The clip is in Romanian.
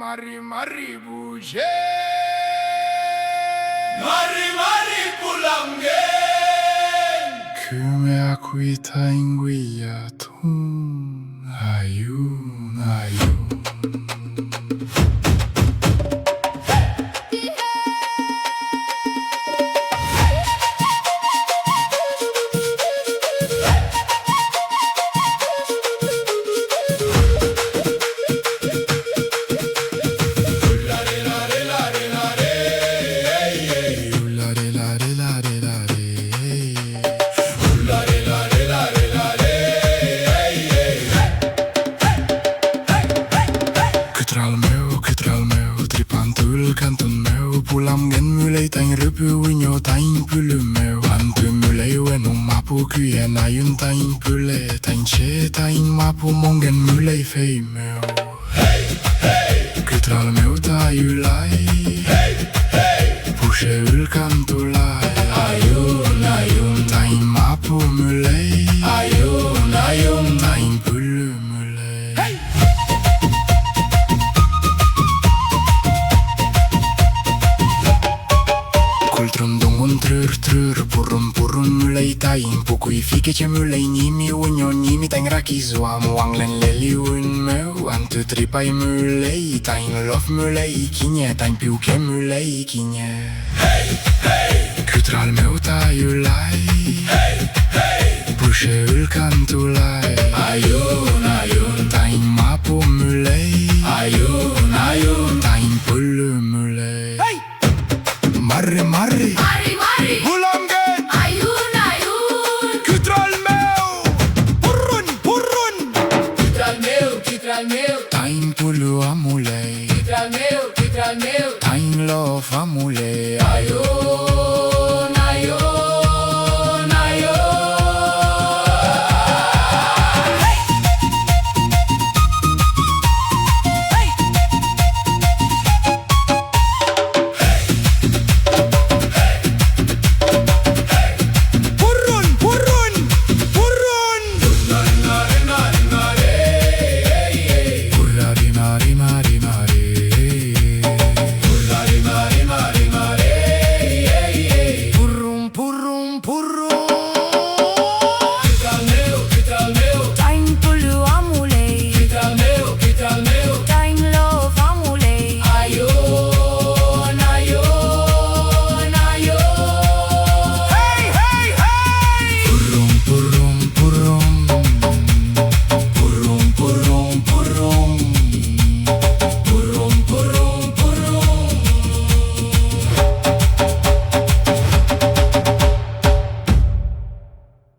mari buje mari pulamge Kume akuita inguia tun ayun Câtral meu, tripantul cantun meu Pulam gen mulei tang râpâ uinio tain pulul meu Antu mulei wenu mapu cuie naiun tain pule Tain ce tain mapu mongen mulei fei meu Câtral meu taiulai Pușeul cantulai Ayun tain mapu mulei Ayun tain pulul mulei Kultrum dungun trur purun mulai tain Pukui fike ce mulai nimi unyo nimi tain rakizua Muang len leli un meu Antu tripai mulai tain lof mulai kinye Tain piuke mulai kinye Câtral meu taiulai Pușeul cantulai Ayun tain mapu mulai Ayun tain pulu mulai Mari Pulamgen ayun Câtral meu Purun Kitral meu Tain pulu amulei Kitral meu Tain lof amulei ayun